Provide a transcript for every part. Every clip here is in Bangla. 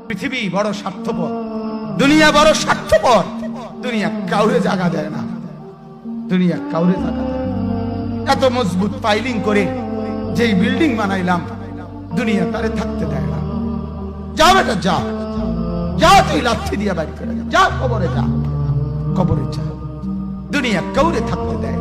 পৃথিবী বড় স্বার্থপর, দুনিয়া বড় স্বার্থপর। দুনিয়া কাউরে জায়গা দেয় না, দুনিয়া কাউরে জায়গা দেয় না। এত মজবুত পাইলিং করে যেই বিল্ডিং বানাইলাম, দুনিয়া তারে থাকতে দেয় না। যা বেটা যা, যা তুই লাথি দিয়া বাড়ি করে যা, কবরে যা, কবরে যা। দুনিয়া কাউরে থাকতে দেয়।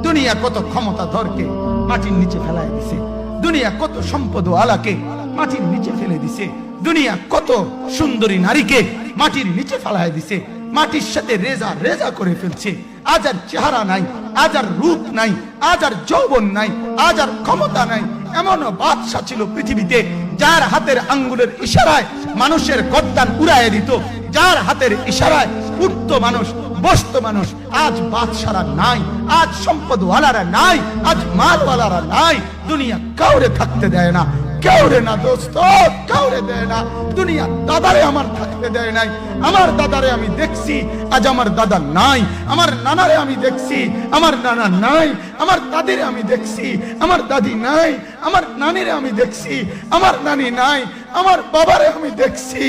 দুনিয়া কত ক্ষমতা ধরকে মাটির নিচে ফেলায় দিছে, দুনিয়া কত সম্পদ আলাকে মাটির নিচে ফেলে দিছে, দুনিয়া কত সুন্দরী নারীকে মাটির নিচে ফেলায় দিছে, মাটির সাথে রেজা রেজা করে ফেলছে। আজ আর চেহারা নাই, আজ আর রূপ নাই, আজ আর যৌবন নাই, আজ আর ক্ষমতা নাই। এমন বাদশা ছিল পৃথিবীতে যার হাতের আঙ্গুলের ইশারায় মানুষের গর্দান উড়াইয়া দিত, যার হাতের ইশারায় উঠতো মানুষ, বসতো মানুষ। আজ বাদশারা নাই, আজ সম্পদওয়ালারা নাই, আজ মালওয়ালারা নাই। দুনিয়া কাউরে থাকতে দেয় না, কাউরে না দোস্ত, কাউরে দেয় না। দুনিয়া দাদারে আমার থাকতে দেয় নাই। আমার দাদারে আমি দেখছি, আজ আমার দাদা নাই। আমার নানারে আমি দেখছি, আমার নানা নাই। আমার দাদিরে আমি দেখছি, আমার দাদি নাই। আমার নানিরে আমি দেখছি, আমার নানি নাই। আমার বাবারে আমি দেখছি,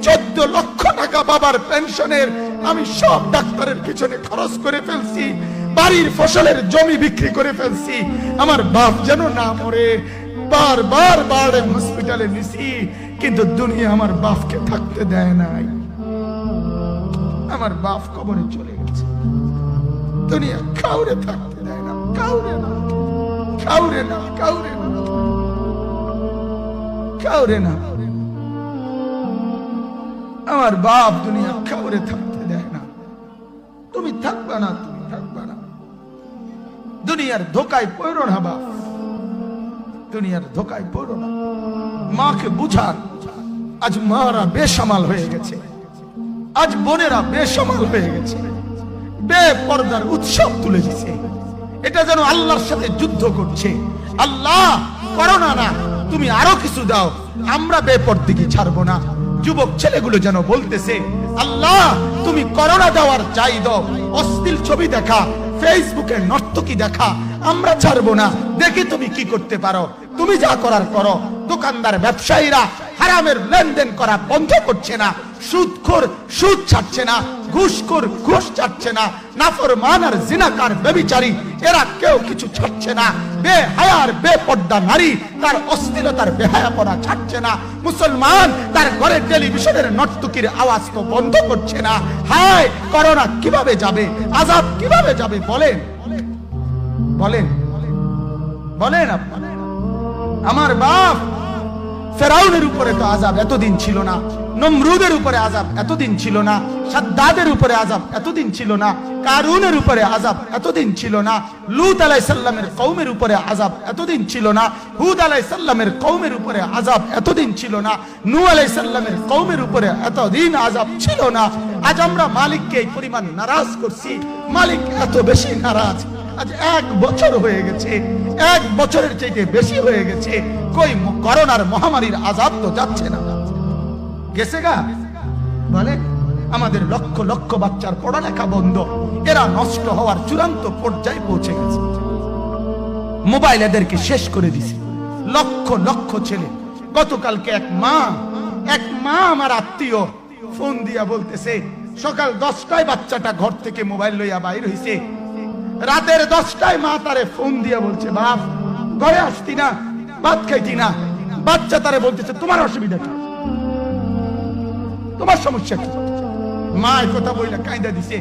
14 লক্ষ টাকা বাবার পেনশনের আমি সব ডাক্তারের পিছনে খরচ করে ফেলছি, বাড়ির ফসলের জমি বিক্রি করে ফেলছি। আমার বাপ যেন না মরে বারবার বারে হসপিটালে নিছি, কিন্তু দুনিয়া আমার বাপকে থাকতে দেয় নাই। আমার বাপ কবরে চলে গেছে, দুনিয়া কাউরে থাকতে দেয় না, কাউরে না, কাউরে না, কাউরে না, কাউরে না। আমার বাপ দুনিয়া কাউরে থাকতে দেয় না। তুমি থাকবা না, তুমি থাকবা না। দুনিয়ার ধোকায় পড়ো না বাপ, দুনিয়ার ধোকায় পড়ো না। মাকে বুঝান, আজ মারা বেসামাল হয়ে গেছে, আজ বোনেরা বেসামাল হয়ে গেছে, বেপরদার উৎসব তুলে দিছে। এটা যেন আল্লাহর সাথে যুদ্ধ করছে। আল্লাহ করোনা না, তুমি আরো কিছু দাও, আমরা বেপরদিকে ছাড়বো না। যুবক ছেলেগুলো যেন বলতেছে, আল্লাহ তুমি করোনা দেওয়ার চাই দাও, অশ্লীল ছবি দেখা, ফেসবুকে নর্তকী দেখা আমরা ছাড়বো না। দেখি তুমি কি করতে পারো, তুমি যা করার করো। দোকানদার ব্যবসায়ীরা হারামের লেনদেন করা বন্ধ করছে না, সুদখোর সুদ ছাড়ছে না, ঘুষখোর ঘুষ ছাড়ছে না, নাফরমান আর জিনাকার ব্যভিচারী এরা কেউ কিছু ছাড়ছে না। বেহায়ার বেপর্দা নারী তার অশ্লীলতার বেহায়াপনা ছাড়ছে না। মুসলমান তার ঘরের টেলিভিশনের নর্তকীর আওয়াজ তো বন্ধ করছে না। হায় করোনা কিভাবে যাবে, আযাব কিভাবে যাবে বলেন, বলেন, বলেন আপনারা। আমার বাপ ফেরাউনের উপরে তো আযাব এতদিন ছিল না, নমরুদের উপরে আযাব এতদিন ছিল না, সাদ্দাদের উপরে আযাব এতদিন ছিল না, কারুনের উপরে আযাব এতদিন ছিল না, লূত আলাইহিস সালামের কওমের উপরে আযাব এতদিন ছিল না, হুদ আলাইহিস সালামের কওমের উপরে আযাব এতদিন ছিল না, নূহ আলাইহিস সালামের কওমের উপরে এতদিন আযাব ছিল না। আজ আমরা মালিককে এই পরিমাণ নারাজ করছি, মালিক এত বেশি নারাজ। আজ 1 বছর হয়ে গেছে, 1 বছরের চাইতে বেশি হয়ে গেছে, কই করোনার মহামারীর আযাব তো যাচ্ছে না, গেছে গা বলে। আমাদের লক্ষ লক্ষ বাচ্চার পড়ালেখা বন্ধ, এরা নষ্ট হওয়ার চূড়ান্ত পর্যায়ে পৌঁছে গেছে। মোবাইল এদেরকে শেষ করে দিছে, লক্ষ লক্ষ ছেলে। গতকালকে এক মা আমার আত্মীয় ফোন দিয়া বলতেছে, সকাল 10টায় বাচ্চাটা ঘর থেকে মোবাইল লইয়া বাইর হইছে, রাতের 10টায় মা তারে ফোন দিয়া বলছে, বাপ ঘরে আসতি না, ভাত খাইতি না। বাচ্চা তারে বলতেছে, তোমার অসুবিধা কি, তোমার সমস্যা কি? মা এই কথা বইলা কাঁদা দিছে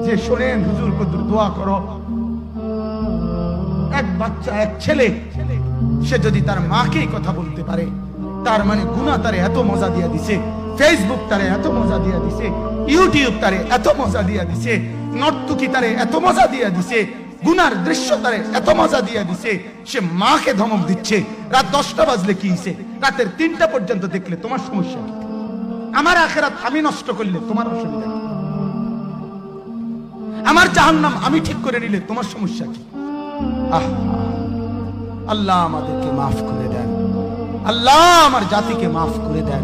যে, শোনেন হুজুর কদ্দুর দোয়া করো। এক বাচ্চা, এক ছেলে, সে যদি তার মাকে কথা বলতে পারে, তার মানে গুনাহ তারে এত মজা দিয়া দিছে, ফেসবুক তারে এত মজা দিয়া দিছে, ইউটিউব তারে এত মজা দিয়া দিছে, নর্তকী তারে এত মজা দিয়া দিছে, গুনার দৃশ্য তারে এত মজা দিয়া দিছে, সে মাকে ধমক দিচ্ছে। রাত 10টা বাজলে কি হইছে, রাতের 3টা পর্যন্ত দেখলে তোমার সমস্যা কি? আমার আখিরাত আমি নষ্ট করলে তোমার অসুবিধা কি? আমার জাহান্নাম আমি ঠিক করে নিলে তোমার সমস্যা কি? আল্লাহ আমাদেরকে মাফ করে দেন, আল্লাহ আমার জাতিকে মাফ করে দেন।